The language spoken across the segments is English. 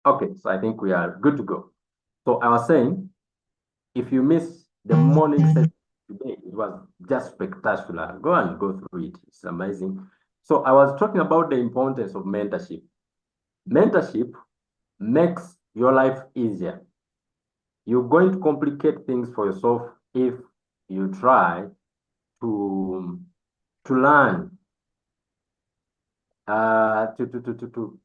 Okay, so I think we are good to go. So I was saying, if you miss the morning session today, it was just spectacular. Go and go through it. It's amazing. So I was talking about the importance of mentorship. Mentorship makes your life easier. You're going to complicate things for yourself if you try to learn uh, to, to, to, to, to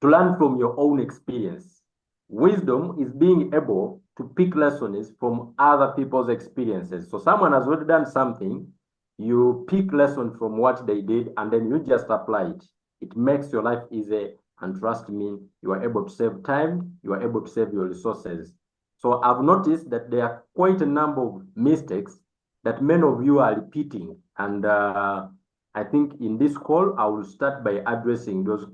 to learn from your own experience. Wisdom is being able to pick lessons from other people's experiences. So someone has already done something, you pick lesson from what they did, and then you just apply it. It makes your life easier, and trust me, you are able to save time, you are able to save your resources. So I've noticed that there are quite a number of mistakes that many of you are repeating. And I think in this call, I will start by addressing those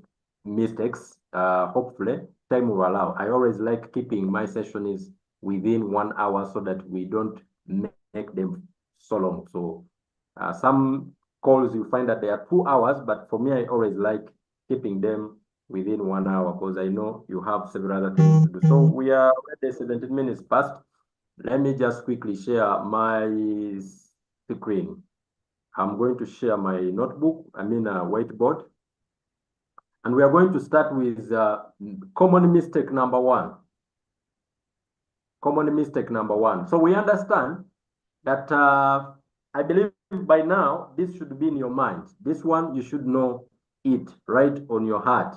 mistakes. Hopefully, time will allow. I always like keeping my sessions within 1 hour so that we don't make them so long. So some calls you find that they are 2 hours, but for me, I always like keeping them within 1 hour because I know you have several other things to do. So we are already 17 minutes past. Let me just quickly share my screen. I'm going to share my notebook, whiteboard. And we are going to start with common mistake number one. Common mistake number one. So we understand that I believe by now, this should be in your mind. This one, you should know it right on your heart.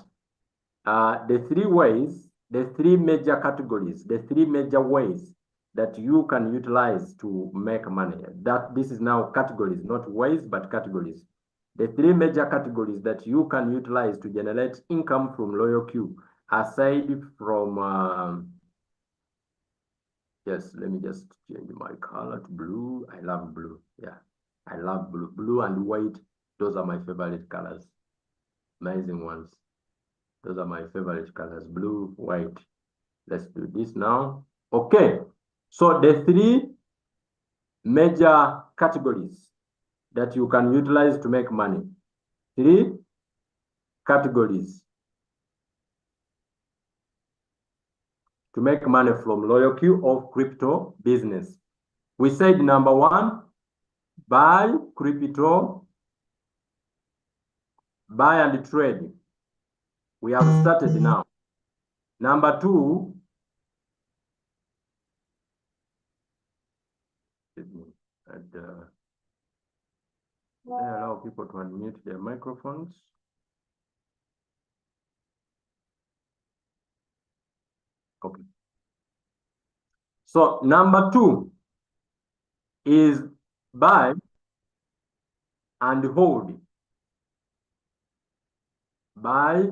The three ways, the three major categories, the three major ways that you can utilize to make money. That this is now categories, not ways, but categories. The three major categories that you can utilize to generate income from Royalq, aside from, yes, let me just change my color to blue. I love blue. Yeah, I love blue. Blue and white, those are my favorite colors. Amazing ones. Those are my favorite colors, blue, white. Let's do this now. Okay, so the three major categories that you can utilize to make money. Three categories to make money from Royalq of crypto business. We said number one, buy crypto, buy and trade. We have started now. Number two, and allow people to unmute their microphones. Okay. So number two is buy and hold. Buy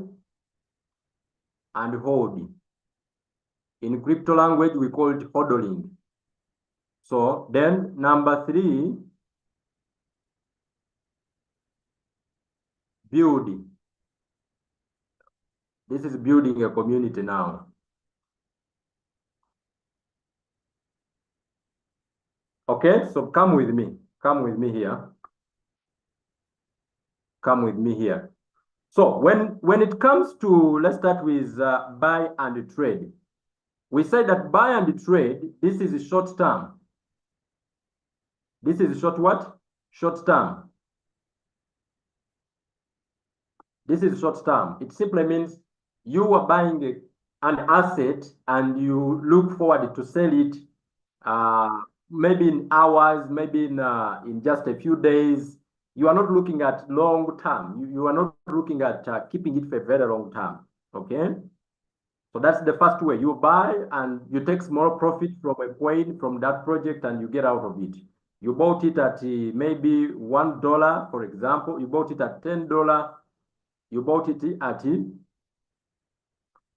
and hold. In crypto language, we call it hodling. So then number three, build. This is building a community now. Okay, so come with me. Come with me here. Come with me here. So when it comes to, let's start with buy and trade. We say that buy and trade, this is short term. This is short what? Short term. This is short term. It simply means you are buying an asset and you look forward to sell it maybe in hours, maybe in just a few days. You are not looking at long term. You are not looking at keeping it for a very long term. Okay. So that's the first way. You buy and you take small profit from a coin from that project and you get out of it. You bought it at maybe $1, for example. You bought it at $10. You bought it at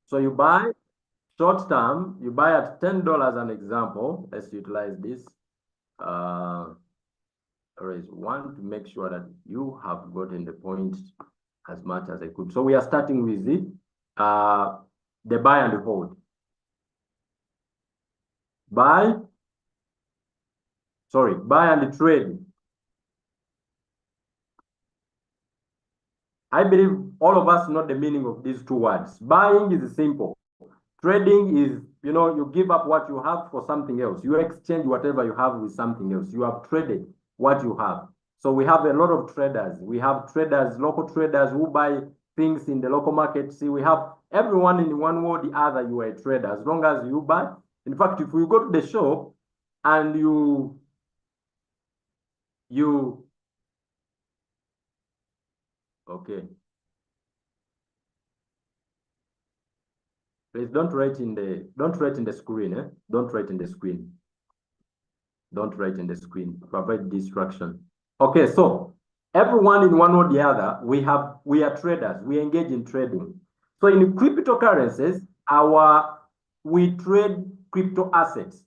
so you buy short term. You buy at $10 an example. Let's utilize this. Raise one to make sure that you have gotten the point as much as I could. So we are starting with the buy and hold. Buy and trade. I believe all of us know the meaning of these two words. Buying is simple. Trading is, you give up what you have for something else. You exchange whatever you have with something else. You have traded what you have. So we have a lot of traders. We have traders, local traders who buy things in the local market. See, we have everyone in one way or the other, you are a trader. As long as you buy. In fact, if you go to the shop and you okay. Please don't write in the screen, eh? Don't write in the screen. Don't write in the screen. Provide distraction. Okay, so everyone in one or the other, we are traders. We engage in trading. So in cryptocurrencies, we trade crypto assets.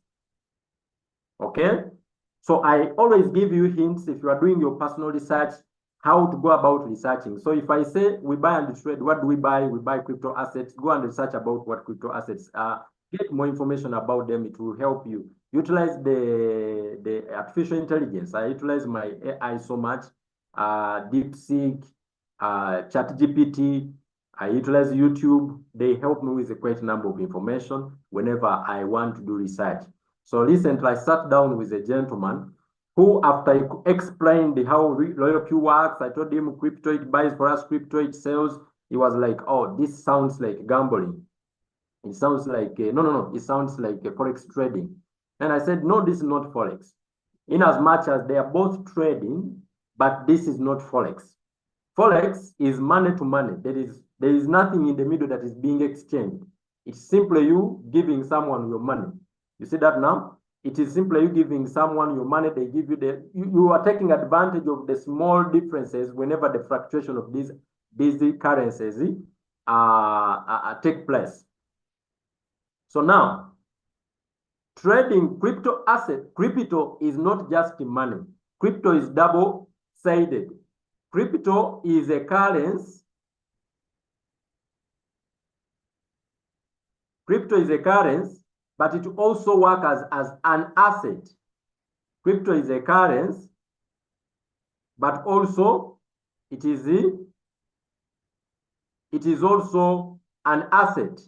Okay? So I always give you hints if you are doing your personal research, how to go about researching. So if I say we buy and trade, what do we buy? We buy crypto assets. Go and research about what crypto assets are. Get more information about them. It will help you. Utilize the artificial intelligence. I utilize my AI so much. DeepSeek, ChatGPT. I utilize YouTube. They help me with a great number of information whenever I want to do research. So recently I sat down with a gentleman who, after I explained how Royalq works, I told him crypto, it buys for us, crypto, it sells. He was like, oh, this sounds like gambling. It sounds like, no, it sounds like Forex trading. And I said, no, this is not Forex. In as much as they are both trading, but this is not Forex. Forex is money to money. There is nothing in the middle that is being exchanged. It's simply you giving someone your money. You see that now? It is simply you giving someone your money, they give you you are taking advantage of the small differences whenever the fluctuation of these currencies take place. So now, trading crypto is not just money. Crypto is double-sided. Crypto is a currency. Crypto is a currency, but it also works as an asset. Crypto is a currency, but also it is also an asset.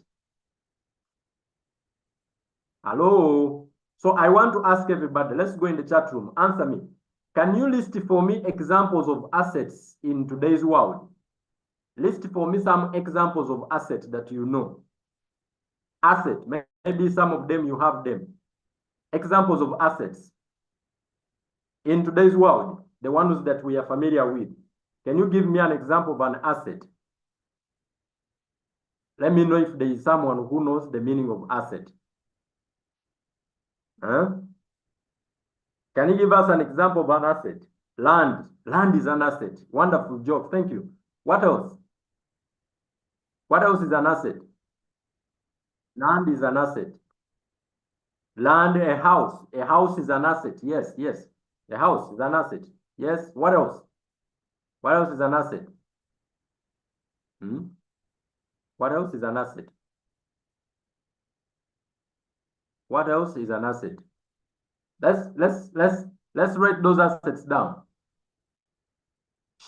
Hello? So I want to ask everybody, let's go in the chat room. Answer me. Can you list for me examples of assets in today's world? List for me some examples of assets that you know. Asset, maybe some of them you have them. Examples of assets in today's world, the ones that we are familiar with. Can you give me an example of an asset? Let me know if there is someone who knows the meaning of asset. Huh? Can you give us an example of an asset? Land. Land is an asset. Wonderful job. Thank you. What else? What else is an asset? Land is an asset. Land, a house. A house is an asset. Yes, yes. A house is an asset. Yes. What else? What else is an asset? What else is an asset? What else is an asset? Let's write those assets down.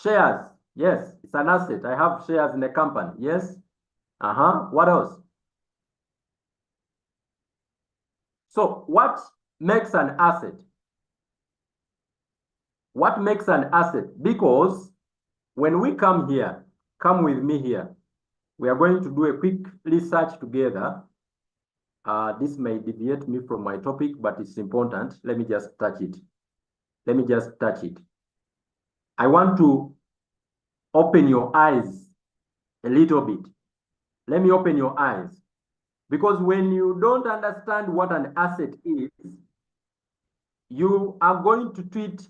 Shares. Yes, it's an asset. I have shares in a company. Yes. What else? So what makes an asset? What makes an asset? Because when we come here, come with me here, we are going to do a quick research together. This may deviate me from my topic, but it's important. Let me just touch it. Let me just touch it. I want to open your eyes a little bit. Let me open your eyes. Because when you don't understand what an asset is, you are going to treat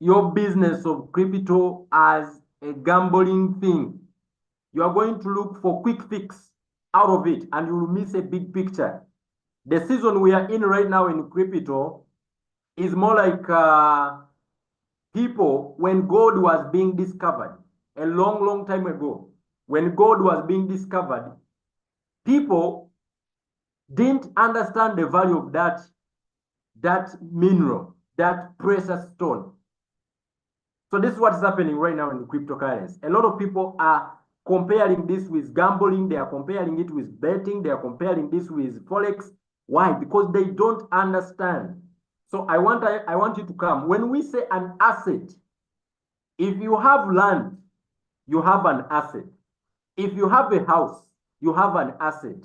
your business of crypto as a gambling thing. You are going to look for quick fix out of it, and you will miss a big picture. The season we are in right now in crypto is more like people, when gold was being discovered a long, long time ago, when gold was being discovered, people didn't understand the value of that mineral, that precious stone. So this is what's happening right now in cryptocurrency. A lot of people are comparing this with gambling. They are comparing it with betting. They are comparing this with Forex. Why? Because they don't understand. So I want you to come. When we say an asset, if you have land, you have an asset. If you have a house, you have an asset.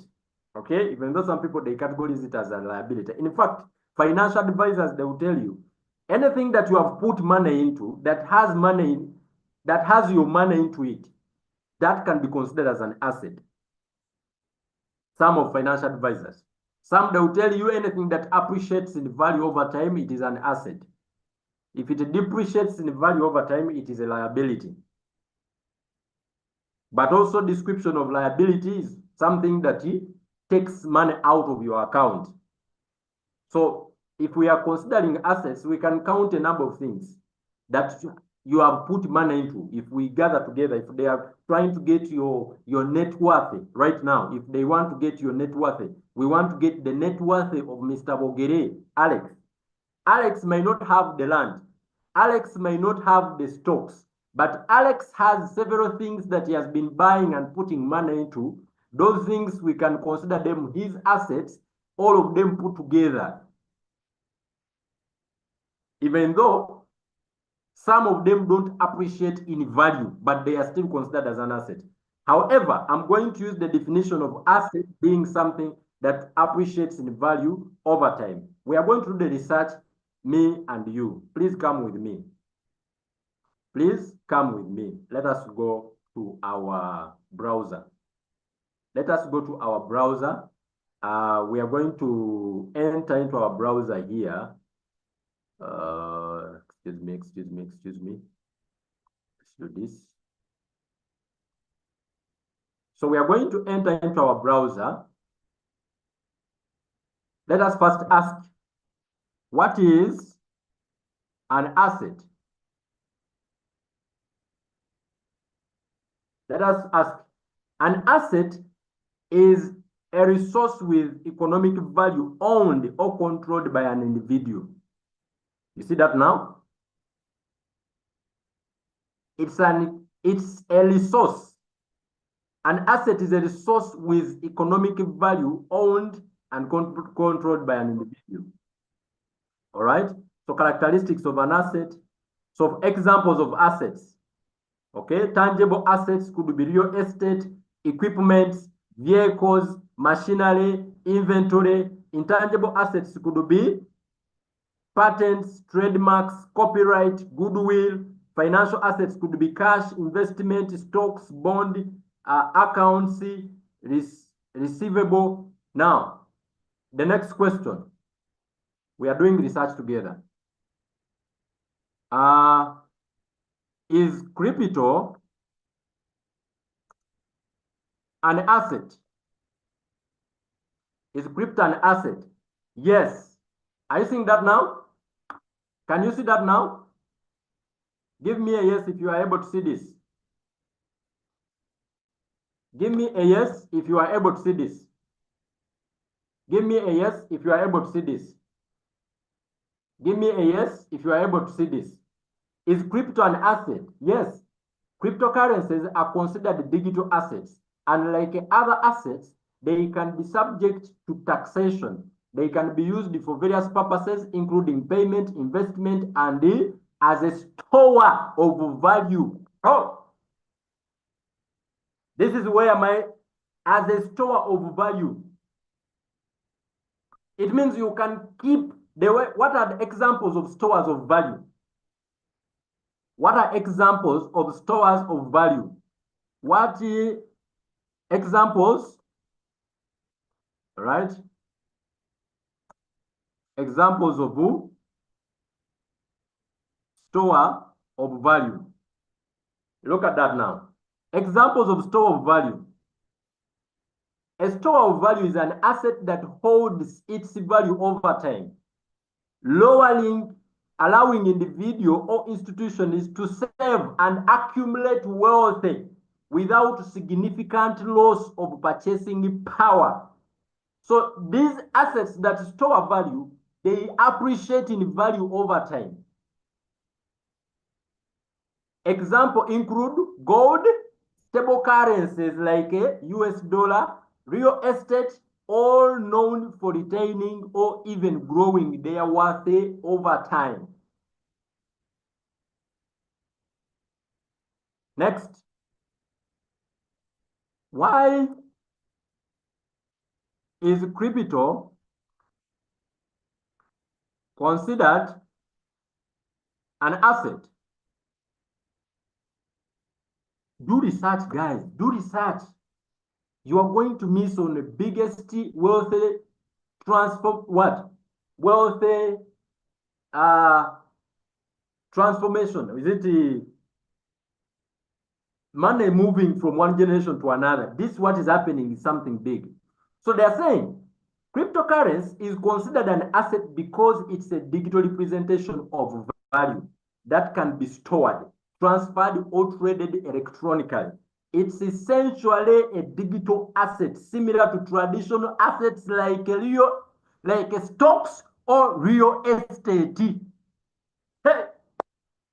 Okay? Even though some people, they categorize it as a liability. In fact, financial advisors, they will tell you, anything that you have put money into that has money, that has your money into it, that can be considered as an asset. Some of financial advisors. Some, they will tell you anything that appreciates in value over time, it is an asset. If it depreciates in value over time, it is a liability. But also description of liability is something that takes money out of your account. So if we are considering assets, we can count a number of things that you have put money into. If we gather together, if they are trying to get your net worth right now, if they want to get your net worth, we want to get the net worth of Mr. Bogere, Alex. Alex may not have the land. Alex may not have the stocks, but Alex has several things that he has been buying and putting money into. Those things, we can consider them his assets, all of them put together. Even though some of them don't appreciate in value, but they are still considered as an asset. However, I'm going to use the definition of asset being something that appreciates in value over time. We are going to do the research, me and you. Please come with me. Please come with me. Let us go to our browser. Let us go to our browser. We are going to enter into our browser here. Excuse me. Let's do this. So we are going to enter into our browser. Let us first ask, what is an asset? Let us ask, an asset is a resource with economic value owned or controlled by an individual. You see that now? It's a resource. An asset is a resource with economic value owned and controlled by an individual. All right? So characteristics of an asset. So examples of assets. Okay, tangible assets could be real estate, equipment, vehicles, machinery, inventory. Intangible assets could be patents, trademarks, copyright, goodwill. Financial assets could be cash, investment, stocks, bond, accounts, receivable. Now, the next question. We are doing research together. Is crypto an asset? Is crypto an asset? Yes. Are you seeing that now? Can you see that now? Give me a yes if you are able to see this. Give me a yes if you are able to see this. Give me a yes if you are able to see this. Give me a yes if you are able to see this. Is crypto an asset? Yes. Cryptocurrencies are considered digital assets, and like other assets, they can be subject to taxation. They can be used for various purposes, including payment, investment, and as a store of value. Oh, this is where as a store of value. It means you can keep what are the examples of stores of value? What are examples of stores of value? What examples? Right? Examples of who? Store of value. Look at that now. Examples of store of value. A store of value is an asset that holds its value over time, allowing individual or institutions to save and accumulate wealth without significant loss of purchasing power. So these assets that store value, they appreciate in value over time. Example include gold, stable currencies like a US dollar, real estate, all known for retaining or even growing their worth over time. Next, why is crypto considered an asset? Do research, guys. Do research. You are going to miss on the biggest wealthy transform what? Wealthy transformation. Is it money moving from one generation to another? This what is happening is something big. So they are saying cryptocurrency is considered an asset because it's a digital representation of value that can be stored, transferred, or traded electronically. It's essentially a digital asset similar to traditional assets like stocks or real estate. Hey.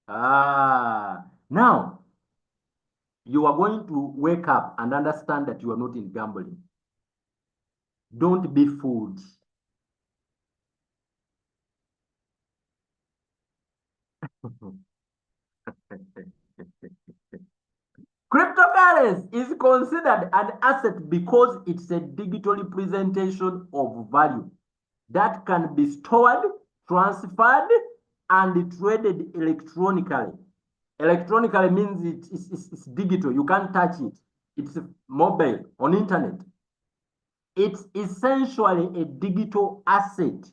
Now you are going to wake up and understand that you are not in gambling. Don't be fooled. Cryptocurrency is considered an asset because it's a digital representation of value that can be stored, transferred, and traded electronically. Electronically means it's digital. You can't touch it. It's mobile, on internet. It's essentially a digital asset.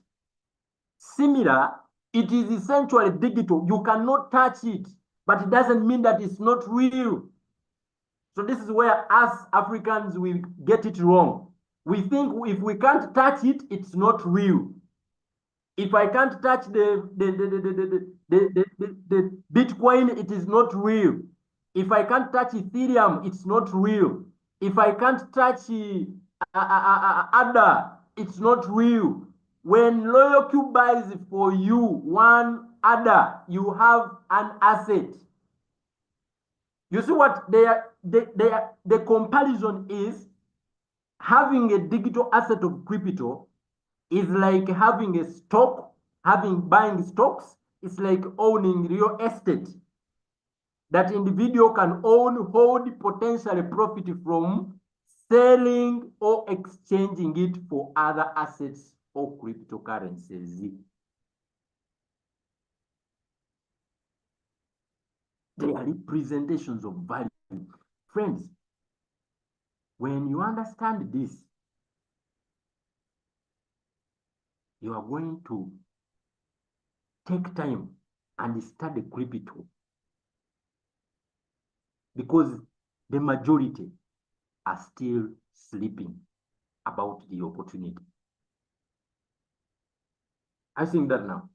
Similar, it is essentially digital. You cannot touch it, but it doesn't mean that it's not real. So this is where us Africans will get it wrong. We think if we can't touch it, it's not real. If I can't touch the Bitcoin, it is not real. If I can't touch Ethereum, it's not real. If I can't touch ADA, it's not real. When Royalq buys for you one ADA, you have an asset. You see what the comparison is? Having a digital asset of crypto is like having a stock, buying stocks. It's like owning real estate. That individual can own, hold, potentially profit from selling or exchanging it for other assets or cryptocurrencies. They are representations of value. Friends, when you understand this, you are going to take time and study crypto, because the majority are still sleeping about the opportunity. I think that now.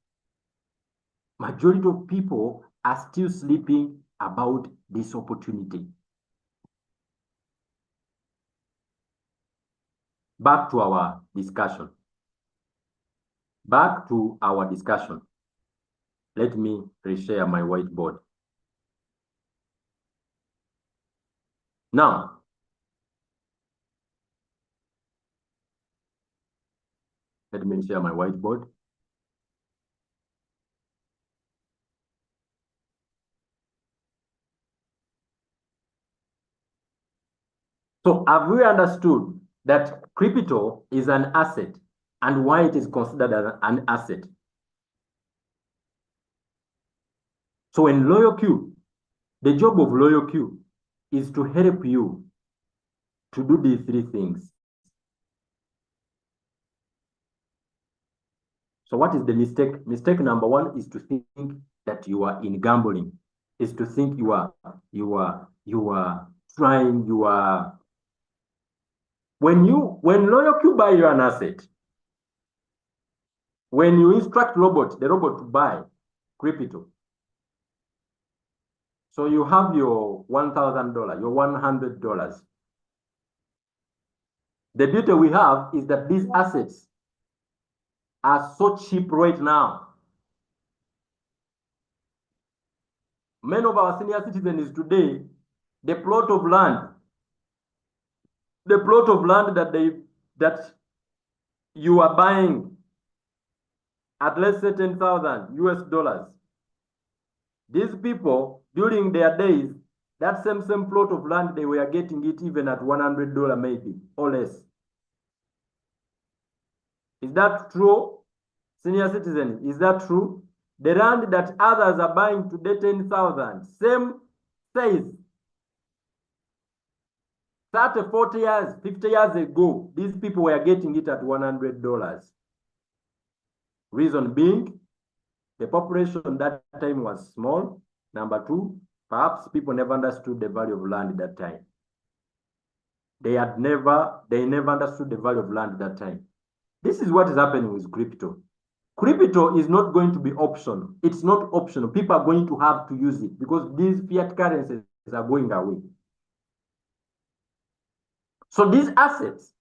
Majority of people are still sleeping about this opportunity. Back to our discussion. Back to our discussion. Let me reshare my whiteboard. Now, let me share my whiteboard. So have we understood that crypto is an asset and why it is considered an asset? So in Royalq, the job of Royalq is to help you to do these three things. So what is the mistake? Mistake number one is to think that you are in gambling. Is to think you are trying, when Royalq buy you an asset, when you instruct the robot to buy crypto, so you have your $1,000, your $100. The beauty we have is that these assets are so cheap right now. Many of our senior citizens today, the plot of land that you are buying at let's say 10,000 US dollars. These people, during their days, that same plot of land, they were getting it even at $100 maybe, or less. Is that true, senior citizens? Is that true? The land that others are buying today, 10,000, same size, 30, 40 years, 50 years ago, these people were getting it at $100. Reason being, the population that time was small. Number two, perhaps people never understood the value of land at that time. They never understood the value of land at that time. This is what is happening with crypto. Crypto is not going to be optional. It's not optional. People are going to have to use it because these fiat currencies are going away. So these assets,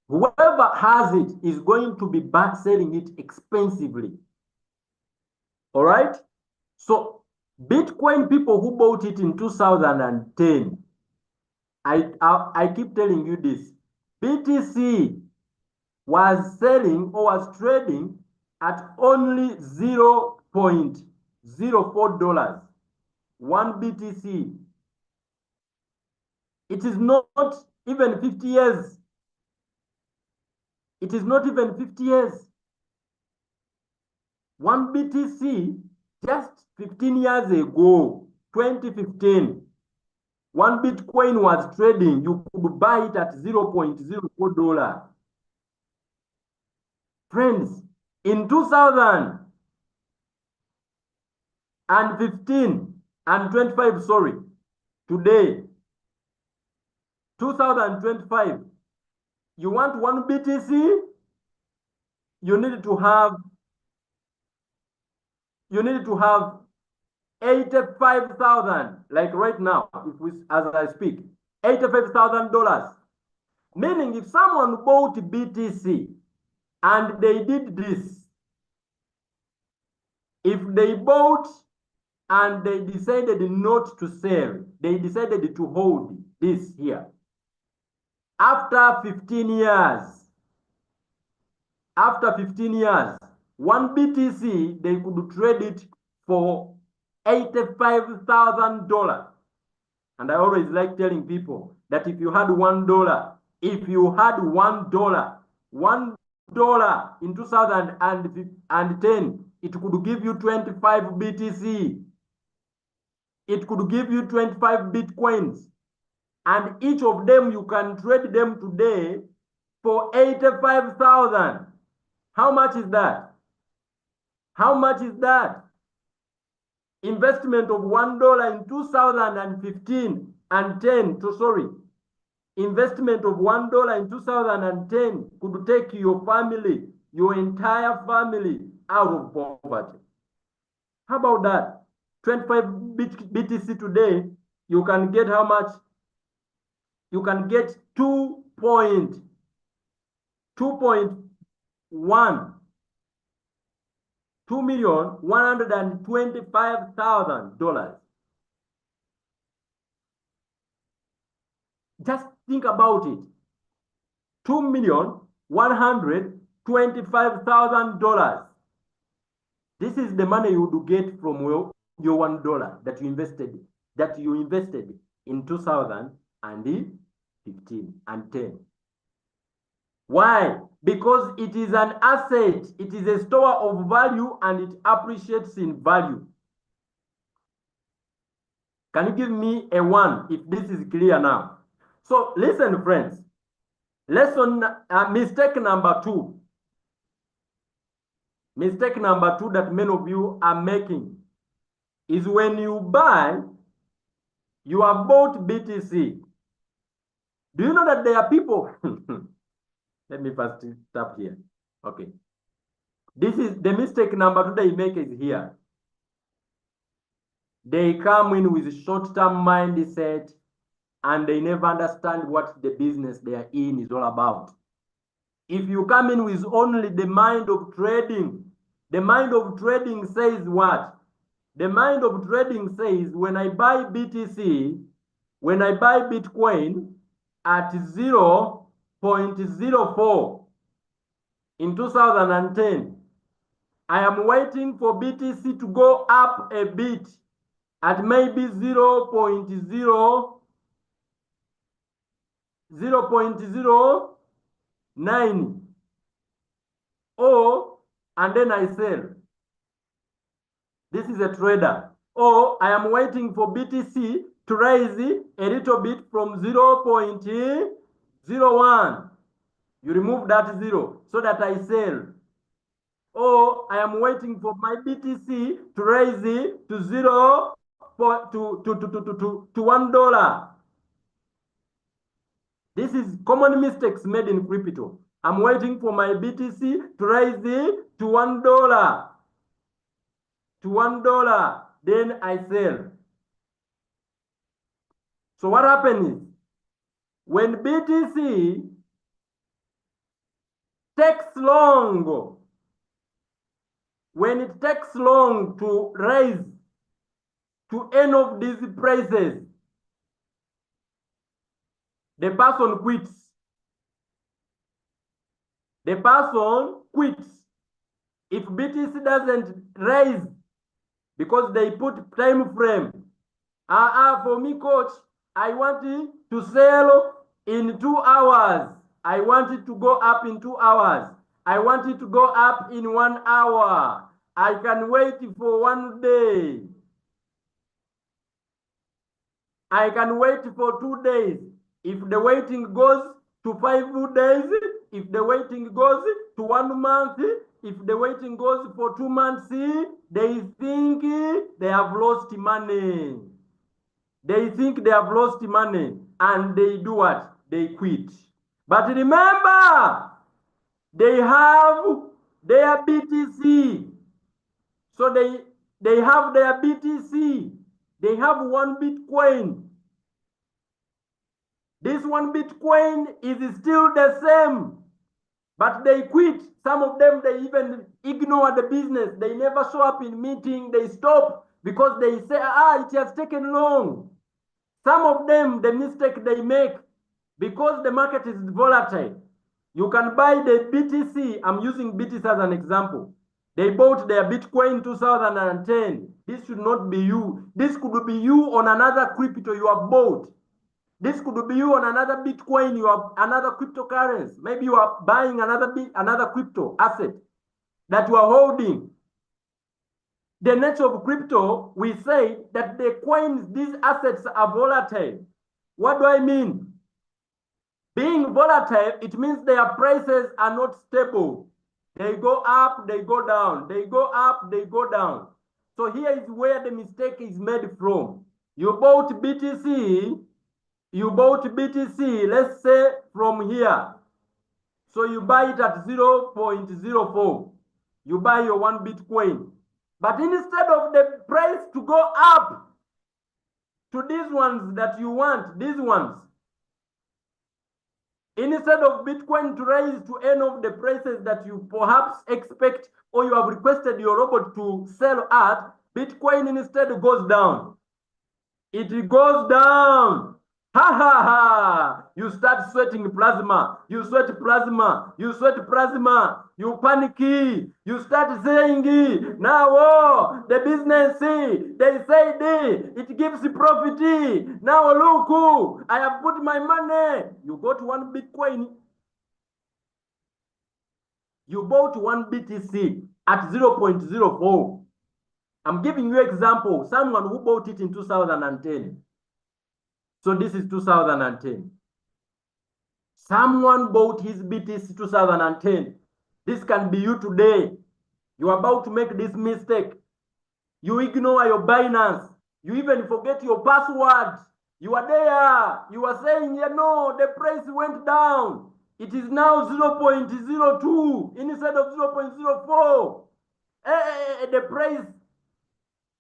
whoever has it is going to be selling it expensively. All right? So Bitcoin people who bought it in 2010, I keep telling you this, BTC was selling or was trading at only $0.04, one BTC. It is not even 50 years. It is not even 50 years. One BTC just 15 years ago, 2015, one Bitcoin was trading. You could buy it at $0.04. Friends, in 2015 and 25, sorry, today, 2025, you want one BTC, you need to have 85,000, like right now, as I speak, $85,000. Meaning if someone bought BTC and they did this, if they bought and they decided not to sell, they decided to hold this here, after 15 years, one BTC, they could trade it for $85,000. And I always like telling people that if you had $1 in 2010, it could give you 25 BTC. It could give you 25 Bitcoins. And each of them, you can trade them today for 85,000. How much is that? How much is that? Investment of $1 in 2015 and 10, investment of $1 in 2010 could take your family, your entire family, out of poverty. How about that? 25 BTC today, you can get how much? You can get 2.1 $2,125,000. Just think about it. $2,125,000. This is the money you would get from your $1 that you invested in 2015 and 10. Why? Because it is an asset. It is a store of value and it appreciates in value. Can you give me a 1 if this is clear now? So listen, friends. Mistake number 2. Mistake number 2 that many of you are making is when you buy, you have bought BTC. Do you know that there are people? Let me first stop here. Okay. This is the mistake number 2 they make is here. They come in with short-term mindset and they never understand what the business they are in is all about. If you come in with only the mind of trading, the mind of trading says what? The mind of trading says when I buy BTC, when I buy Bitcoin at 0.04 in 2010, I am waiting for BTC to go up a bit at maybe 0.09, or and then I sell. This is a trader. Or I am waiting for BTC to rise a little bit from 0.01. You remove that 0 so that I sell. Or I am waiting for my BTC to raise to $1. This is common mistakes made in crypto. I'm waiting for my BTC to rise to $1. To $1, then I sell. So what happens is when BTC takes long, when it takes long to rise to any of these prices, the person quits. The person quits. If BTC doesn't rise, because they put time frame. For me, coach, I want to sell in 2 hours. I want it to go up in 2 hours. I want it to go up in 1 hour. I can wait for 1 day. I can wait for 2 days. If the waiting goes to 5 days, if the waiting goes to 1 month, if the waiting goes for 2 months, they think they have lost money. They think they have lost money, and they do what? They quit. But remember, they have their BTC. So they have their BTC. They have 1 Bitcoin. This 1 Bitcoin is still the same, but they quit. Some of them, they even ignore the business. They never show up in meeting. They stop because they say, it has taken long. Some of them, the mistake they make, because the market is volatile, you can buy the BTC. I'm using BTC as an example. They bought their Bitcoin in 2010. This should not be you. This could be you on another crypto you have bought. This could be you on another Bitcoin, you have another cryptocurrency. Maybe you are buying another crypto asset that you are holding. The nature of crypto, we say that the coins, these assets are volatile. What do I mean? Being volatile, it means their prices are not stable. They go up, they go down. They go up, they go down. So here is where the mistake is made from. You bought BTC, let's say from here. So you buy it at 0.04. You buy your 1 Bitcoin. But instead of the price to go up to these ones that you want, these ones, instead of Bitcoin to rise to any of the prices that you perhaps expect or you have requested your robot to sell at, Bitcoin instead goes down. It goes down. Ha ha ha! You start sweating plasma. You sweat plasma. You sweat plasma. You panicky. You start saying, now the business, they say it gives profit. Now look, I have put my money. You got 1 Bitcoin. You bought 1 BTC at 0.04. I'm giving you example. Someone who bought it in 2010. So this is 2010. Someone bought his BTC 2010. This can be you today. You are about to make this mistake. You ignore your Binance. You even forget your password. You are there. You are saying, the price went down. It is now 0.02 instead of 0.04. The price,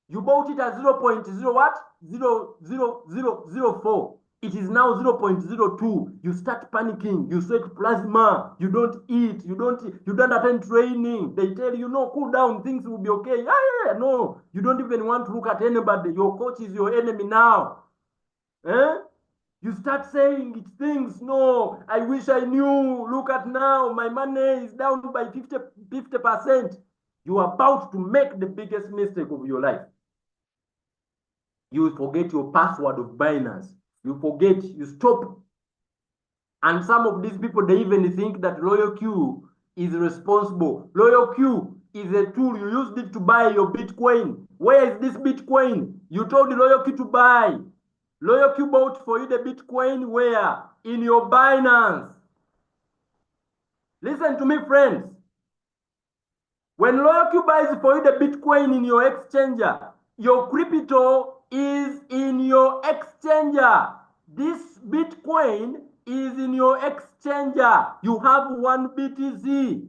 you bought it at 0.0 what? 0.0004. It is now 0.02. You start panicking. You sweat plasma. You don't eat. You don't attend training. They tell you, no, cool down. Things will be okay. Yeah. No, you don't even want to look at anybody. Your coach is your enemy now. Eh? You start saying things. No, I wish I knew. Look at now. My money is down by 50%. You are about to make the biggest mistake of your life. You forget your password of Binance. You forget, you stop. And some of these people, they even think that Royalq is responsible. Royalq is a tool. You used it to buy your Bitcoin. Where is this Bitcoin? You told Royalq to buy. Royalq bought for you the Bitcoin where? In your Binance. Listen to me, friends. When Royalq buys for you the Bitcoin in your exchanger, your crypto is in your exchanger. This Bitcoin is in your exchanger. You have one BTC.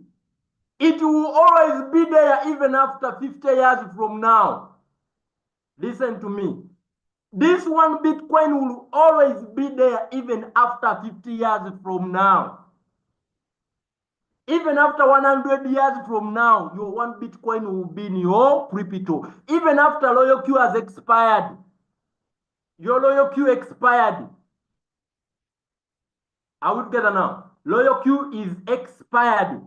It will always be there even after 50 years from now. Listen to me. This one Bitcoin will always be there even after 50 years from now. Even after 100 years from now, your one Bitcoin will be in your crypto. Even after Royalq has expired, your Royalq expired. Are we together now? Royalq is expired.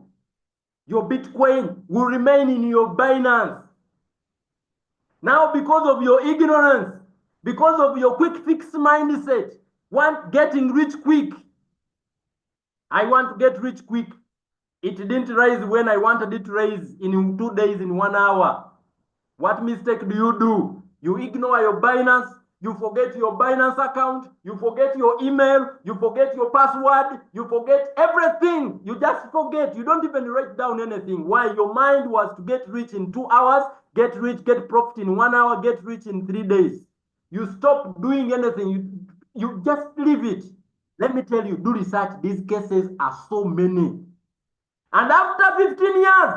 Your Bitcoin will remain in your Binance. Now, because of your ignorance, because of your quick fix mindset, getting rich quick. I want to get rich quick. It didn't rise when I wanted it to rise in 2 days, in 1 hour. What mistake do you do? You ignore your Binance, you forget your Binance account, you forget your email, you forget your password, you forget everything. You just forget. You don't even write down anything. Why? Your mind was to get rich in 2 hours, get rich, get profit in 1 hour, get rich in 3 days. You stop doing anything. You just leave it. Let me tell you, do research. These cases are so many. And after 15 years,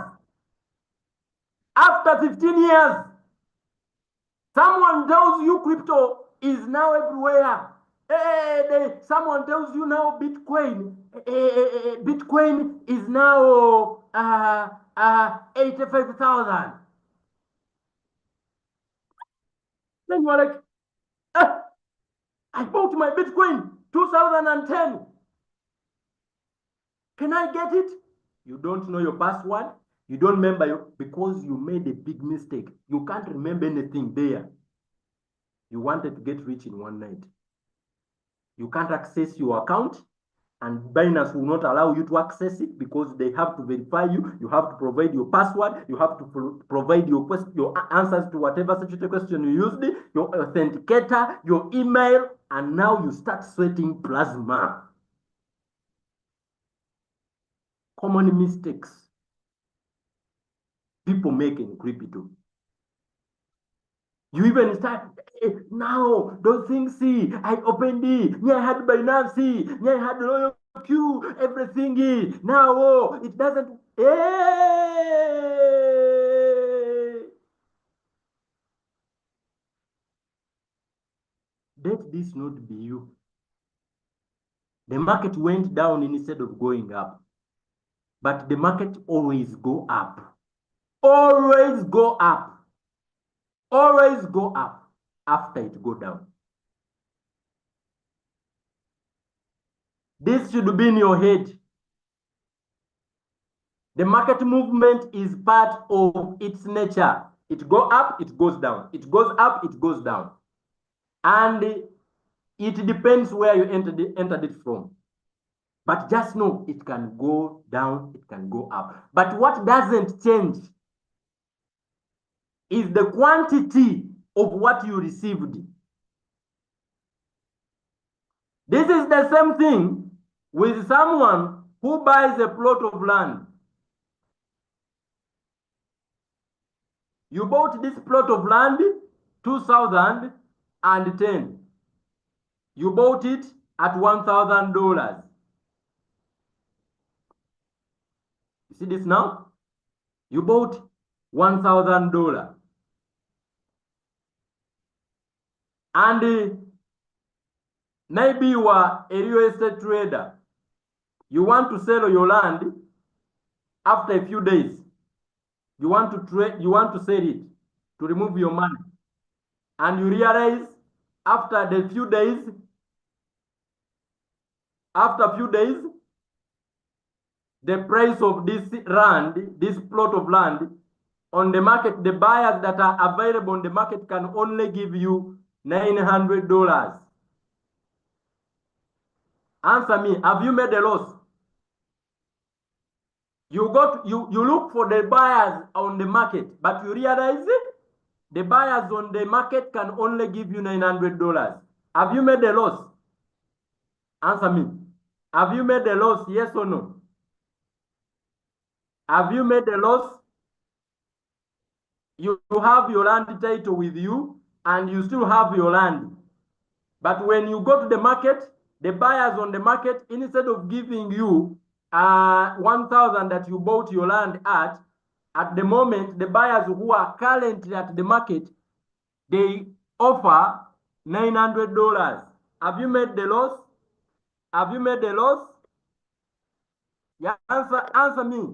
someone tells you crypto is now everywhere. Someone tells you now Bitcoin. Bitcoin is now 85,000. Then you're like, I bought my Bitcoin 2010. Can I get it? You don't know your password. You don't remember because you made a big mistake. You can't remember anything there. You wanted to get rich in one night. You can't access your account, and Binance will not allow you to access it because they have to verify you. You have to provide your password. You have to provide your answers to whatever security question you used, your authenticator, your email, and now you start sweating plasma. Common mistakes people make in crypto. You even start, now, those things, see, I opened it, I had Binance, I had Royalq, everything, now, it doesn't, Let this not be you. The market went down instead of going up. But the market always go up. Always go up. Always go up after it go down. This should be in your head. The market movement is part of its nature. It goes up, it goes down. It goes up, it goes down. And it depends where you entered it from. But just know it can go down, it can go up. But what doesn't change is the quantity of what you received. This is the same thing with someone who buys a plot of land. You bought this plot of land 2010. You bought it at $1,000. You see this now? You bought $1,000. And Maybe you are a real estate trader. You want to sell your land after a few days. You want to trade, you want to sell it to remove your money. And you realize after the few days, after a few days, the price of this land, this plot of land on the market, the buyers that are available on the market can only give you $900. Answer me, have you made a loss? You look for the buyers on the market, but you realize it, the buyers on the market can only give you $900. Have you made a loss? Answer me. Have you made a loss? Yes or no? Have you made a loss? You have your land title with you and you still have your land. But when you go to the market, the buyers on the market, instead of giving you 1,000 that you bought your land at the moment, the buyers who are currently at the market, they offer $900. Have you made the loss? Have you made the loss? Yeah, answer me.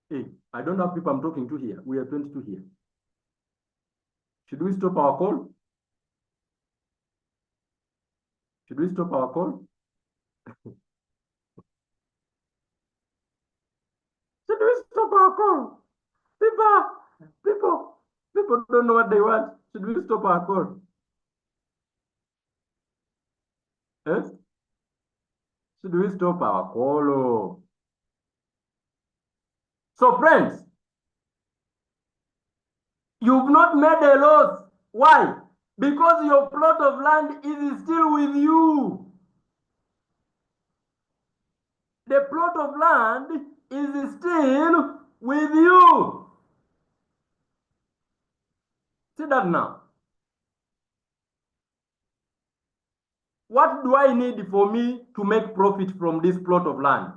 Hey, I don't have people I'm talking to here. We are 22 here. Should we stop our call? Should we stop our call? Should we stop our call? People don't know what they want. Should we stop our call? Eh? Should we stop our call? So friends, you've not made a loss. Why? Because your plot of land is still with you. The plot of land is still with you. See that now. What do I need for me to make profit from this plot of land?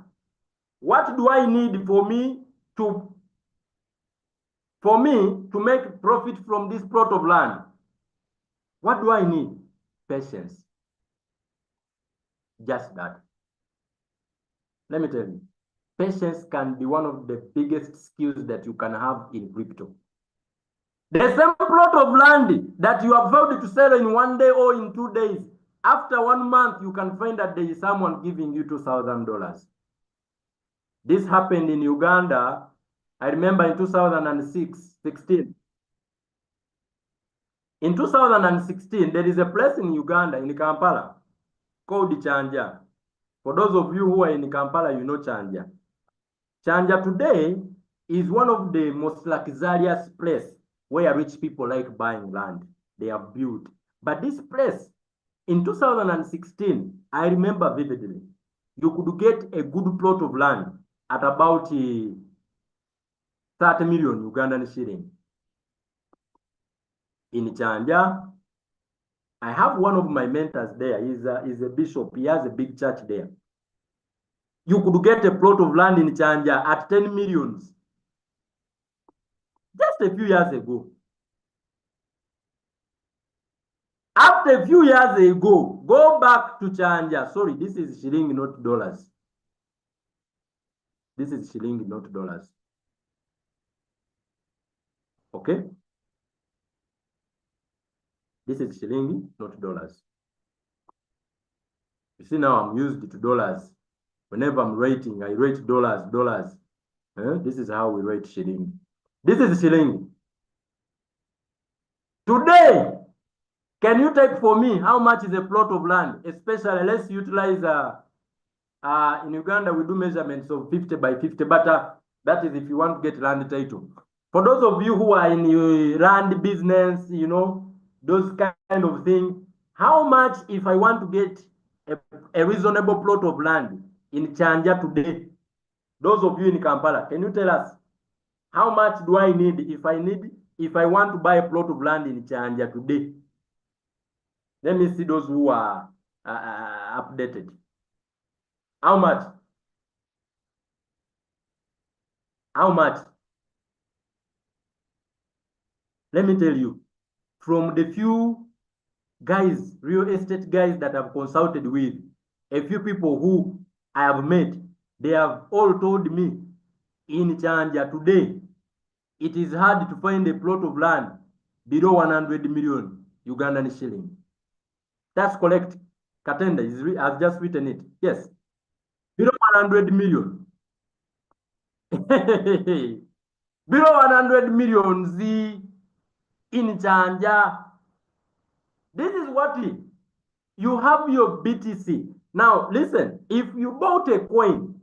What do I need for me to make profit from this plot of land? What do I need? Patience. Just that. Let me tell you, patience can be one of the biggest skills that you can have in crypto. The same plot of land that you have failed to sell in 1 day or in 2 days, after 1 month, you can find that there is someone giving you $2,000. This happened in Uganda. I remember in 2016. In 2016, there is a place in Uganda, in Kampala, called Chanja. For those of you who are in Kampala, you know Chanja. Chanja today is one of the most luxurious places where rich people like buying land. They have built. But this place, in 2016, I remember vividly, you could get a good plot of land at about 30 million Ugandan shilling. In Chanja, I have one of my mentors there. He's a bishop. He has a big church there. You could get a plot of land in Chanja at 10 millions. Just a few years ago. After a few years ago, go back to Chanja. Sorry, this is shilling, not dollars. This is shilling, not dollars. Okay? This is shilling, not dollars. You see now I'm used to dollars. Whenever I'm rating, I rate dollars. This is how we rate shilling. This is shilling. Today, can you type for me how much is a plot of land? Especially, let's utilize, in Uganda, we do measurements of 50 by 50, but that is if you want to get land title. For those of you who are in land business, you know, those kind of things, how much if I want to get a reasonable plot of land in Chanja today? Those of you in Kampala, can you tell us how much do I need if I want to buy a plot of land in Chanja today? Let me see those who are updated. How much? How much? Let me tell you. from the few guys, real estate guys that I've consulted with, a few people who I have met, they have all told me in Chanja today, it is hard to find a plot of land below 100 million Ugandan shilling. That's correct. Katenda has just written it. Yes. Below 100 million. Below 100 million Z in Chanja. This is what you have your BTC. Now, listen, if you bought a coin,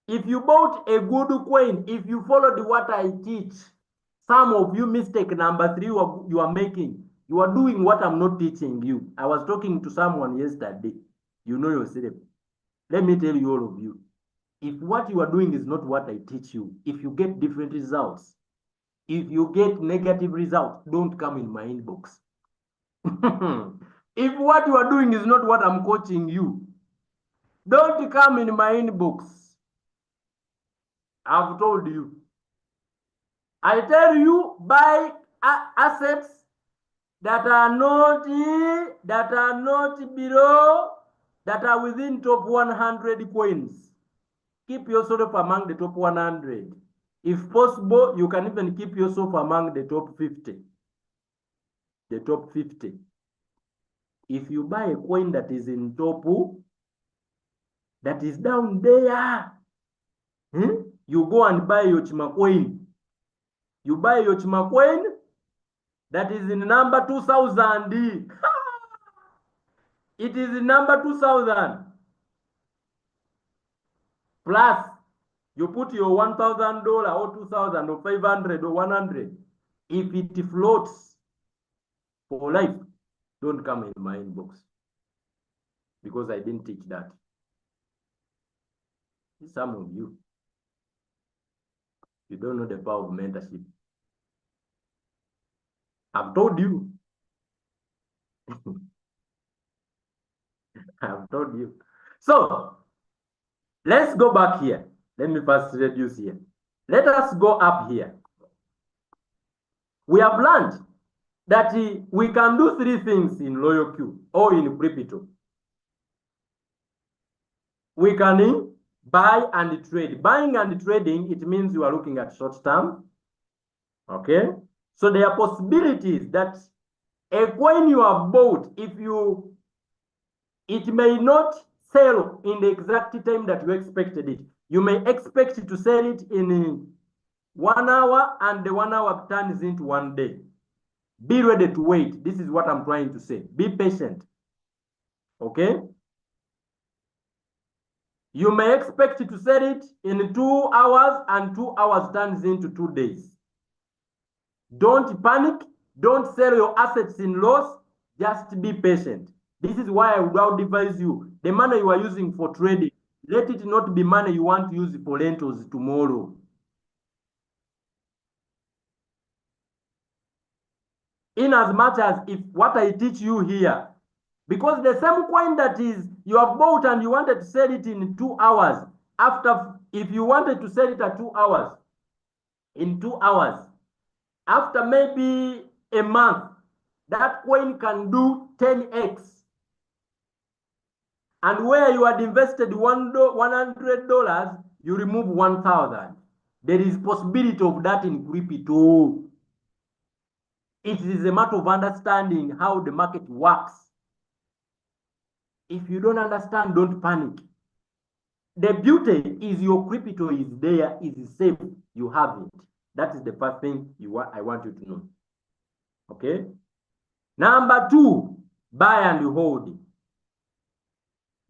if you bought a good coin, if you followed what I teach, some of you mistake number 3 you are making. You are doing what I'm not teaching you. I was talking to someone yesterday. You know yourself. Let me tell you, all of you. If what you are doing is not what I teach you, if you get different results, if you get negative results, don't come in my inbox. If what you are doing is not what I'm coaching you, don't come in my inbox. I've told you. I tell you, buy assets that are not below, that are within top 100 coins. Keep yourself among the top 100. If possible, you can even keep yourself among the top 50. The top 50. If you buy a coin that is in top, that is down there, you go and buy your Chima coin. You buy your Chima coin that is in number 2000. It is in number 2000. Plus, you put your $1,000 or 2,000 or 500 or 100. If it floats for life, don't come in my inbox, because I didn't teach that. Some of you, you don't know the power of mentorship. I've told you. I've told you. So, let's go back here. Let me first reduce here. Let us go up here. We have learned that we can do 3 things in Royalq or in crypto. We can buy and trade. Buying and trading, it means you are looking at short term. Okay? So there are possibilities that a coin you have bought, it may not sell in the exact time that you expected it. You may expect to sell it in 1 hour, and the 1 hour turns into 1 day. Be ready to wait. This is what I'm trying to say. Be patient. Okay? You may expect to sell it in 2 hours, and 2 hours turns into 2 days. Don't panic. Don't sell your assets in loss. Just be patient. This is why I would advise you. The money you are using for trading, let it not be money you want to use for rentals tomorrow. In as much as if what I teach you here, because the same coin that is you have bought and you wanted to sell it in 2 hours, if you wanted to sell it at 2 hours, in 2 hours, after maybe a month, that coin can do 10x. And where you had invested $100, you remove 1,000. There is possibility of that in crypto. It is a matter of understanding how the market works. If you don't understand, don't panic. The beauty is your crypto is there, is safe, you have it. That is the first thing I want you to know. Okay? Number 2, buy and hold.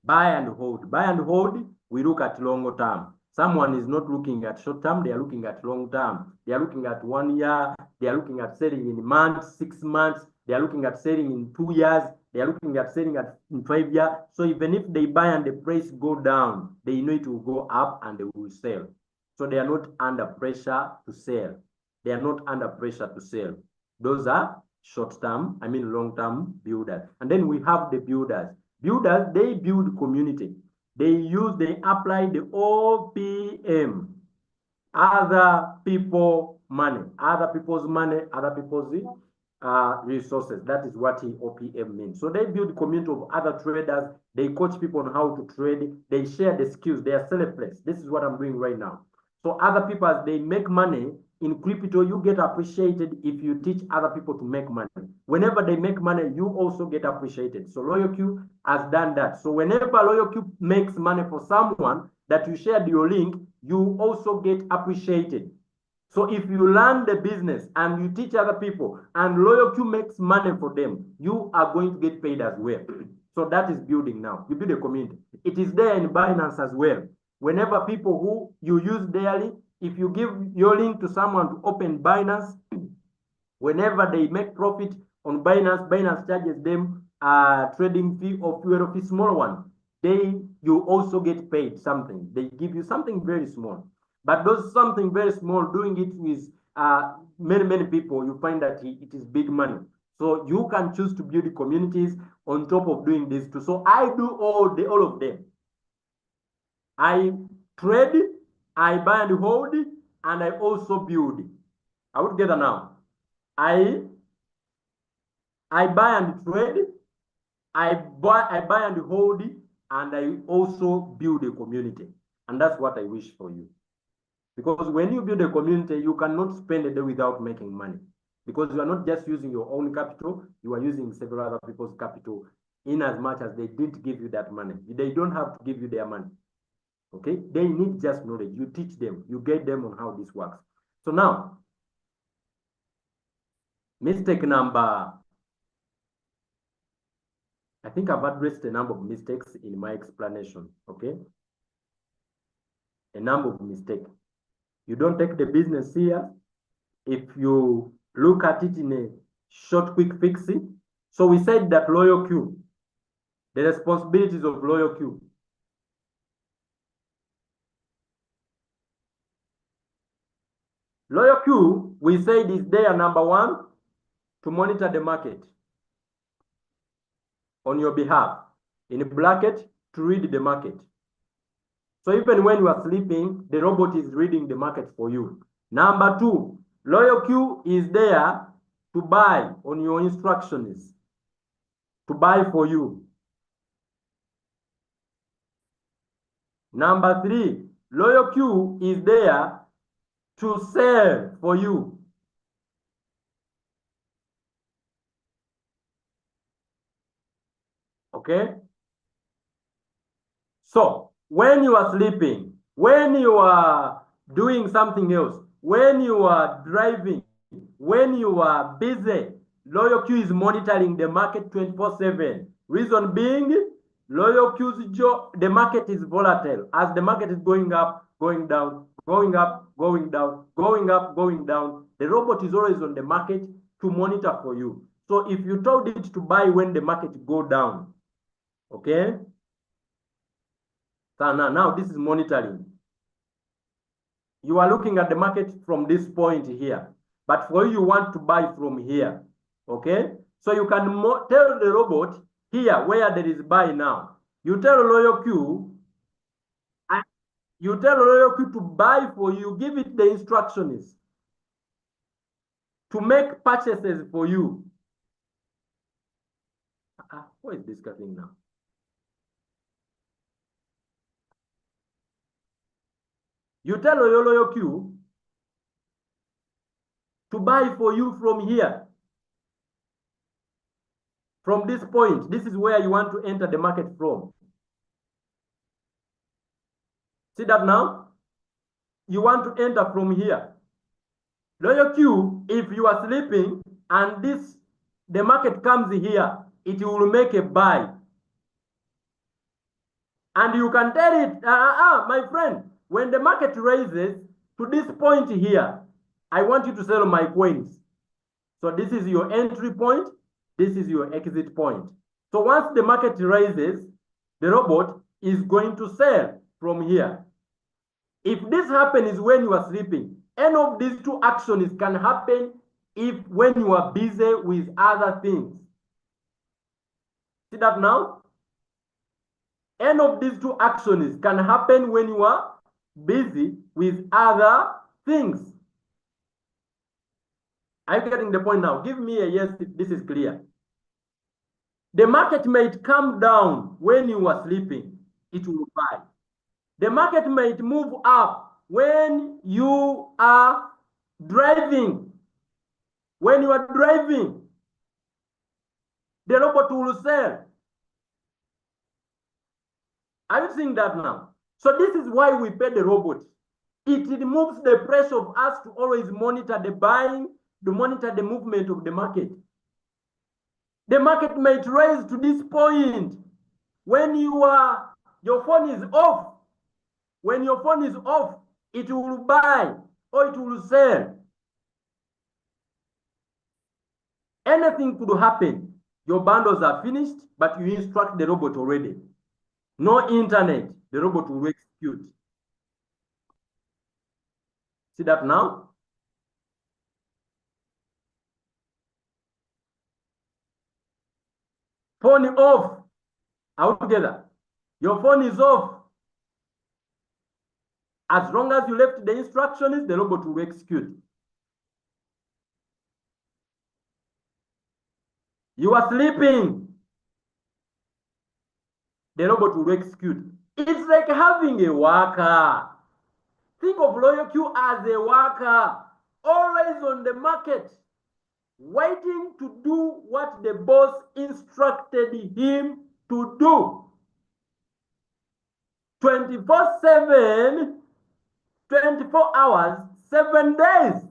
Buy and hold. Buy and hold, we look at long term. Someone is not looking at short term, they are looking at long term. They are looking at 1 year, they are looking at selling in months, 6 months, they are looking at selling in 2 years, they are looking at selling in 5 years. So even if they buy and the price go down, they know it will go up and they will sell. So they are not under pressure to sell. They are not under pressure to sell. Those are short-term, long-term builders. And then we have the builders. Builders, they build community. They apply the OPM, other people's money, other people's resources. That is what OPM means. So they build community of other traders. They coach people on how to trade. They share the skills. They are selfless. This is what I'm doing right now. So other people, as they make money in crypto, you get appreciated if you teach other people to make money. Whenever they make money, you also get appreciated. So Royalq has done that. So whenever Royalq makes money for someone that you shared your link, you also get appreciated. So if you learn the business and you teach other people and Royalq makes money for them, you are going to get paid as well. So that is building now. You build a community. It is there in Binance as well. Whenever people who you use daily, if you give your link to someone to open Binance, whenever they make profit on Binance, Binance charges them a trading fee or fuel fee, small one. You also get paid something. They give you something very small. But those something very small, doing it with many people, you find that it is big money. So you can choose to build communities on top of doing this too. So I do all of them. I trade, I buy and hold, and I also build. I would get now. I buy and trade, I buy and hold, and I also build a community. And that's what I wish for you. Because when you build a community, you cannot spend a day without making money. Because you are not just using your own capital, you are using several other people's capital in as much as they didn't give you that money. They don't have to give you their money. Okay? They need just knowledge. You teach them, you guide them on how this works. So now, mistake number, I think I've addressed a number of mistakes in my explanation, okay? A number of mistakes. You don't take the business here. If you look at it in a short, quick fix. So we said that Royalq, the responsibilities of Royalq. Royalq, we said, is there, number one, to monitor the market on your behalf. In bracket, to read the market. So even when you are sleeping, the robot is reading the market for you. Number two, Royalq is there to buy on your instructions, to buy for you. Number three, Royalq is there to sell for you. Okay? So, when you are sleeping, when you are doing something else, when you are driving, when you are busy, Royalq is monitoring the market 24/7. Reason being, Royalq's job, the market is volatile. As the market is going up, going down, going up, going down, going up, going down, the robot is always on the market to monitor for you. So if you told it to buy when the market go down, okay? So now this is monitoring. You are looking at the market from this point here, but for you want to buy from here, okay? So you can tell the robot here where there is buy now. You tell Royalq, to buy for you, give it the instructions to make purchases for you. What is this thing now? You tell Royalq to buy for you from here. From this point, this is where you want to enter the market from. See that now? You want to enter from here. Royalq, if you are sleeping and the market comes here, it will make a buy. And you can tell it, my friend, when the market raises to this point here, I want you to sell my coins. So this is your entry point. This is your exit point. So once the market rises, the robot is going to sell from here. If this happens when you are sleeping, any of these two actions can happen when you are busy with other things. See that now? Any of these two actions can happen when you are busy with other things. Are you getting the point now? Give me a yes if this is clear. The market might come down when you are sleeping. It will buy. The market might move up when you are driving. When you are driving, the robot will sell. Are you seeing that now? So this is why we pay the robot. It removes the pressure of us to always monitor the buying, to monitor the movement of the market. The market might rise to this point when your phone is off. When your phone is off, it will buy or it will sell. Anything could happen. Your bundles are finished, but you instruct the robot already. No internet, the robot will execute. See that now? Phone off. Out together. Your phone is off. As long as you left the instructions, the robot will execute. You are sleeping. The robot will execute. It's like having a worker. Think of Royalq as a worker, always on the market, waiting to do what the boss instructed him to do. 24/7, 24 hours, 7 days.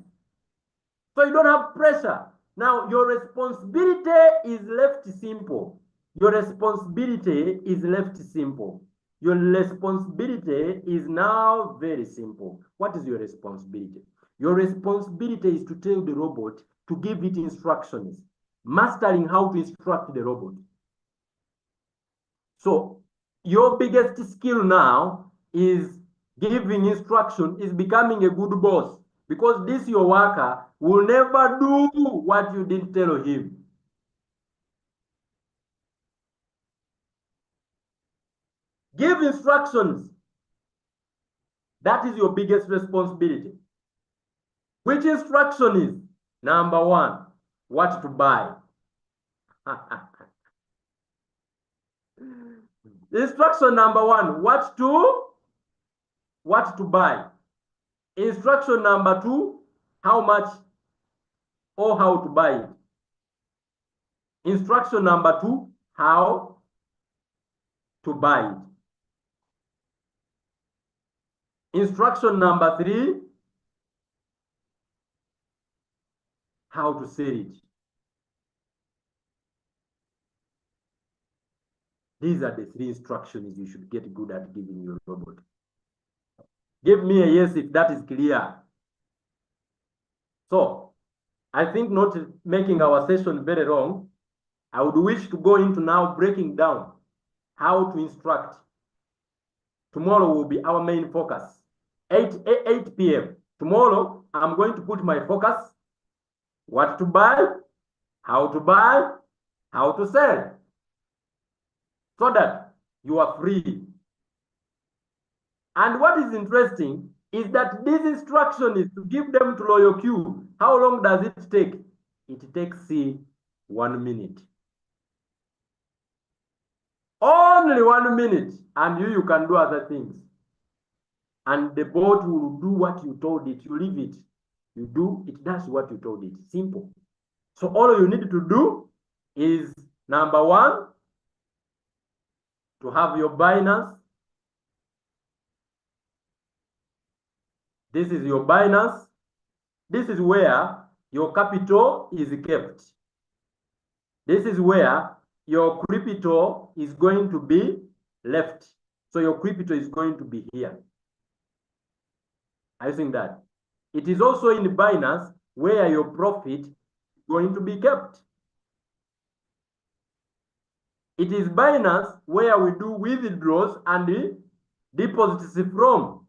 So you don't have pressure. Now, your responsibility is left simple. Your responsibility is left simple. Your responsibility is now very simple. What is your responsibility? Your responsibility is to tell the robot to give it instructions, mastering how to instruct the robot. So your biggest skill now is giving instruction, is becoming a good boss, because this your worker will never do what you didn't tell him. Give instructions. That is your biggest responsibility. Which instruction is? Number one, what to buy. Instruction number one, what to buy. Instruction number two, how much or how to buy it. Instruction number two, how to buy it. Instruction number three, how to sell it. These are the three instructions you should get good at giving your robot. Give me a yes if that is clear. So, I think not making our session very long, I would wish to go into now breaking down how to instruct. Tomorrow will be our main focus. 8 p.m. Tomorrow, I'm going to put my focus, what to buy, how to sell, so that you are free. And what is interesting is that this instruction is to give them to Royalq. How long does it take? It takes 1 minute. Only 1 minute, and you can do other things. And the bot will do what you told it. You leave it. You do, it does what you told it. Simple. So all you need to do is, number one, to have your Binance. This is your Binance. This is where your capital is kept. This is where your crypto is going to be left. So your crypto is going to be here. I think that. It is also in Binance where your profit is going to be kept. It is Binance where we do withdrawals and deposits from.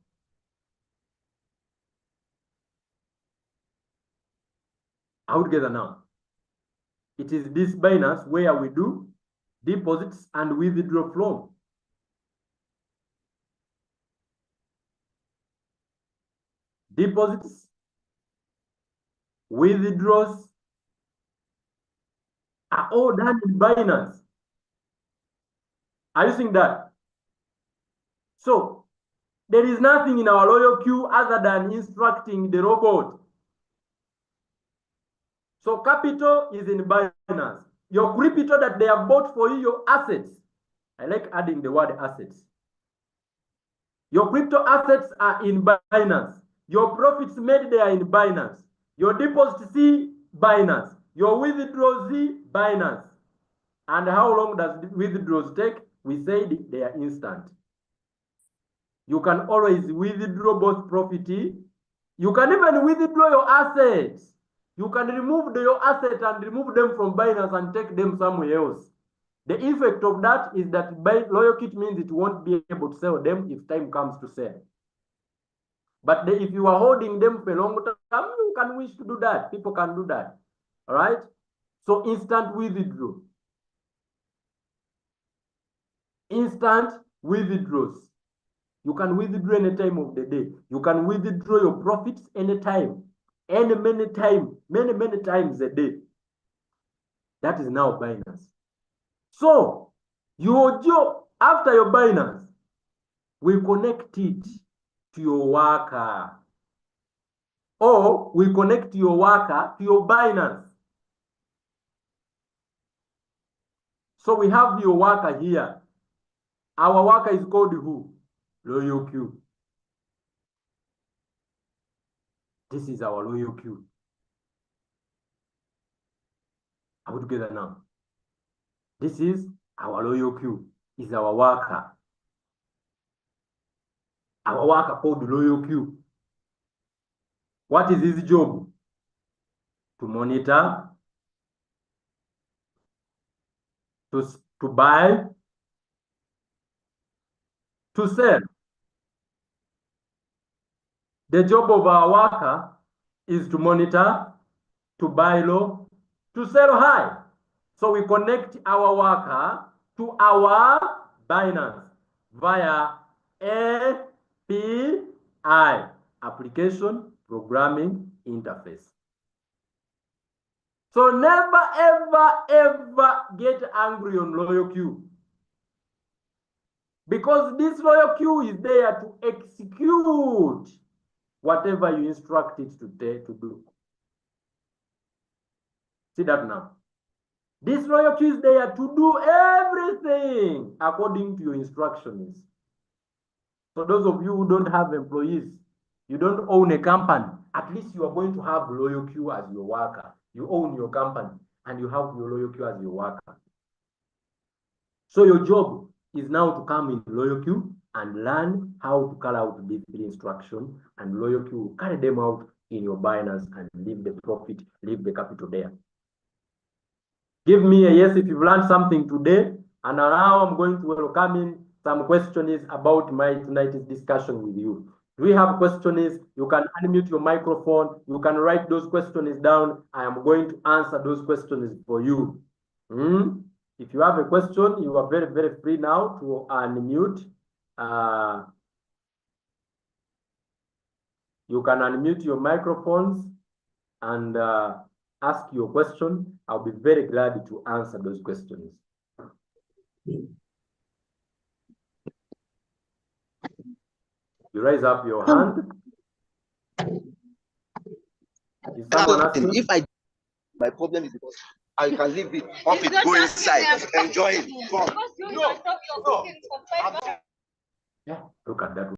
Out together now. It is this Binance where we do deposits and withdraw from. Deposits, withdrawals are all done in Binance. Are you seeing that? So there is nothing in our Royalq other than instructing the robot. So capital is in Binance. Your crypto that they have bought for you, your assets. I like adding the word assets. Your crypto assets are in Binance. Your profits made, they are in Binance. Your deposits, C, Binance. Your withdrawals, C, Binance. And how long does withdrawals take? We said they are instant. You can always withdraw both profit. You can even withdraw your assets. You can remove your assets and remove them from Binance and take them somewhere else. The effect of that is that Royalq means it won't be able to sell them if time comes to sell. But if you are holding them for a long time, you can wish to do that. People can do that. All right? So instant withdrawal. Instant withdrawals. You can withdraw any time of the day. You can withdraw your profits anytime, many times a day. That is now Binance. So your job after your Binance, we connect it to your worker, or we connect your worker to your Binance. So we have your worker here. Our worker is called who? Royalq. This is our Royalq. Are we together now? This is our Royalq. Is our worker. Our worker called Royalq. What is his job? To monitor, to buy, to sell. The job of our worker is to monitor, to buy low, to sell high. So we connect our worker to our Binance via API, Application Programming Interface. So never, ever get angry on Royalq, because this Royalq is there to execute whatever you instruct it to do. See that now? This Royalq is there to do everything according to your instructions. So those of you who don't have employees, you don't own a company, at least you are going to have Royalq as your worker. You own your company and you have your Royalq as your worker. So your job is now to come in Royalq and learn how to carry out these 3 instructions, and Royalq will carry them out in your Binance and leave the profit, leave the capital there. Give me a yes if you've learned something today. And now I'm going to welcome in some questions about my tonight's discussion with you. Do we have questions? You can unmute your microphone. You can write those questions down. I am going to answer those questions for you. If you have a question, you are very, very free now to unmute. You can unmute your microphones and ask your question. I'll be very glad to answer those questions. You raise up your hand. Is someone asking? If my problem is because I can leave it off, it go inside, enjoy it. Yeah, look at that.